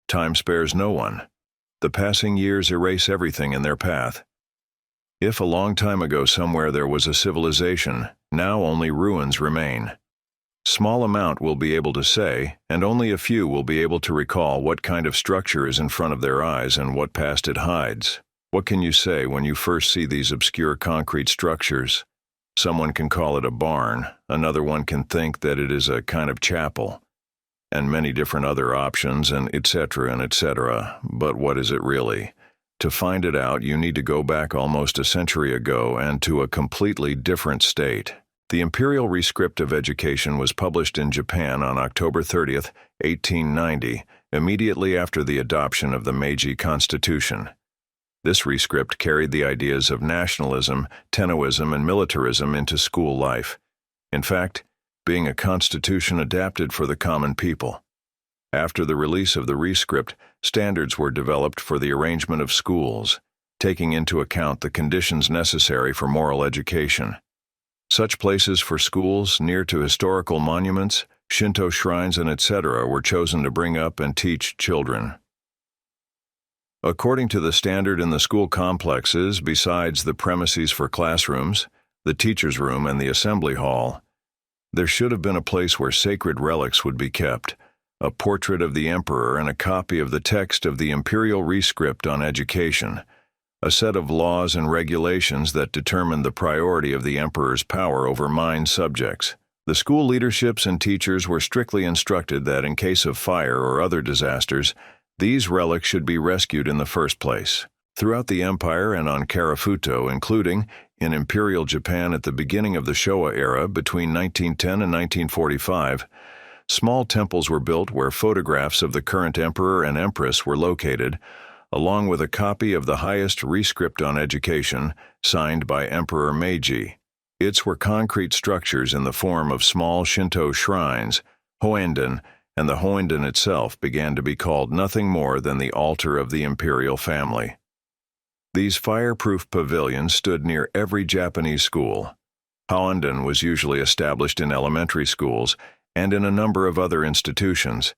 Time spares no one. The passing years erase everything in their path. If a long time ago somewhere there was a civilization, now only ruins remain. Small amount will be able to say, and only a few will be able to recall what kind of structure is in front of their eyes and what past it hides. What can you say when you first see these obscure concrete structures? Someone can call it a barn, another one can think that it is a kind of chapel, and many different other options, and etc. But what is it really? To find it out, you need to go back almost a century ago and to a completely different state. The Imperial Rescript of Education was published in Japan on October 30th, 1890, immediately after the adoption of the Meiji Constitution. This rescript carried the ideas of nationalism, Tennoism, and militarism into school life. In fact, being a constitution adapted for the common people. After the release of the rescript, standards were developed for the arrangement of schools, taking into account the conditions necessary for moral education. Such places for schools near to historical monuments, Shinto shrines, and etc. were chosen to bring up and teach children. According to the standard in the school complexes, besides the premises for classrooms, the teacher's room, and the assembly hall, there should have been a place where sacred relics would be kept, a portrait of the emperor and a copy of the text of the Imperial Rescript on Education, a set of laws and regulations that determined the priority of the emperor's power over mine subjects. The school leaderships and teachers were strictly instructed that in case of fire or other disasters, these relics should be rescued in the first place. Throughout the empire and on Karafuto, including in Imperial Japan at the beginning of the Showa era between 1910 and 1945, small temples were built where photographs of the current emperor and empress were located, along with a copy of the highest rescript on education, signed by Emperor Meiji. Its were concrete structures in the form of small Shinto shrines, Hoanden, and the Hoanden itself began to be called nothing more than the altar of the imperial family. These fireproof pavilions stood near every Japanese school. Hoanden was usually established in elementary schools and in a number of other institutions.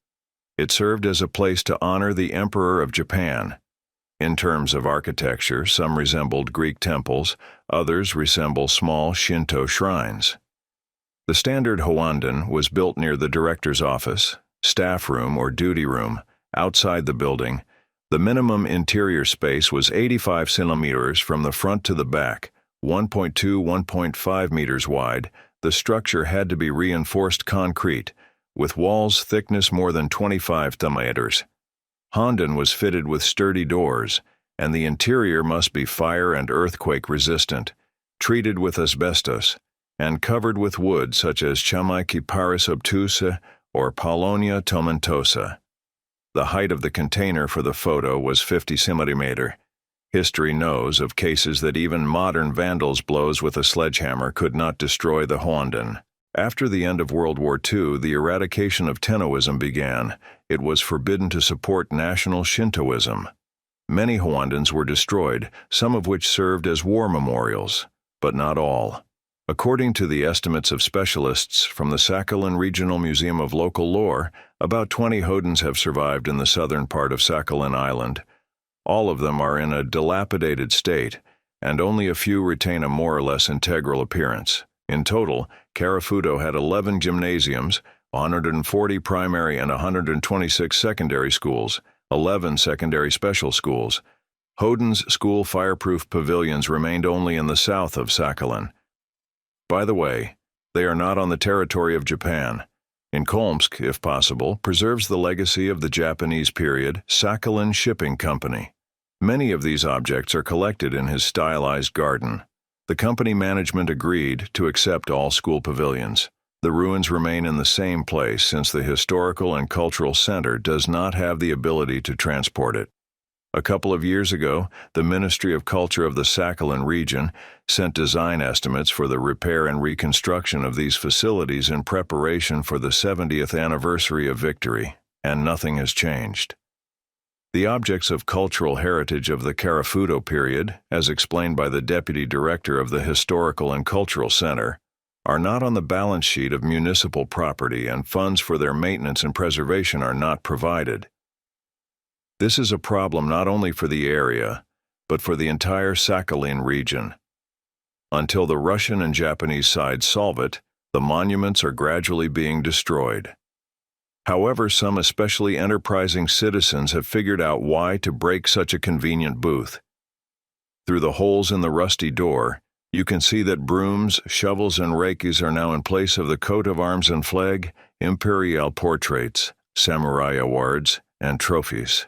It served as a place to honor the Emperor of Japan. In terms of architecture, some resembled Greek temples, others resemble small Shinto shrines. The standard Hoanden was built near the director's office, staff room or duty room, outside the building. The minimum interior space was 85 centimeters from the front to the back, 1.2–1.5 meters wide. The structure had to be reinforced concrete, with walls thickness more than 25 meters. Honden was fitted with sturdy doors, and the interior must be fire and earthquake resistant, treated with asbestos, and covered with wood such as Chamaikiparis obtusa or Paulownia tomentosa. The height of the container for the photo was 50 centimeters. History knows of cases that even modern vandals' blows with a sledgehammer could not destroy the Hoanden. After the end of World War II, the eradication of Tennoism began. It was forbidden to support national Shintoism. Many Hoandens were destroyed, some of which served as war memorials, but not all. According to the estimates of specialists from the Sakhalin Regional Museum of Local Lore, about 20 Hoandens have survived in the southern part of Sakhalin Island. All of them are in a dilapidated state, and only a few retain a more or less integral appearance. In total, Karafuto had 11 gymnasiums, 140 primary and 126 secondary schools, 11 secondary special schools. Hoden's school fireproof pavilions remained only in the south of Sakhalin. By the way, they are not on the territory of Japan. In Kolmsk, if possible, preserves the legacy of the Japanese period Sakhalin Shipping Company. Many of these objects are collected in his stylized garden. The company management agreed to accept all school pavilions. The ruins remain in the same place since the historical and cultural center does not have the ability to transport it. A couple of years ago, the Ministry of Culture of the Sakhalin region sent design estimates for the repair and reconstruction of these facilities in preparation for the 70th anniversary of victory, and nothing has changed. The objects of cultural heritage of the Karafuto period, as explained by the Deputy Director of the Historical and Cultural Center, are not on the balance sheet of municipal property, and funds for their maintenance and preservation are not provided. This is a problem not only for the area, but for the entire Sakhalin region. Until the Russian and Japanese sides solve it, the monuments are gradually being destroyed. However, some especially enterprising citizens have figured out why to break such a convenient booth. Through the holes in the rusty door, you can see that brooms, shovels, and rakes are now in place of the coat of arms and flag, imperial portraits, samurai awards, and trophies.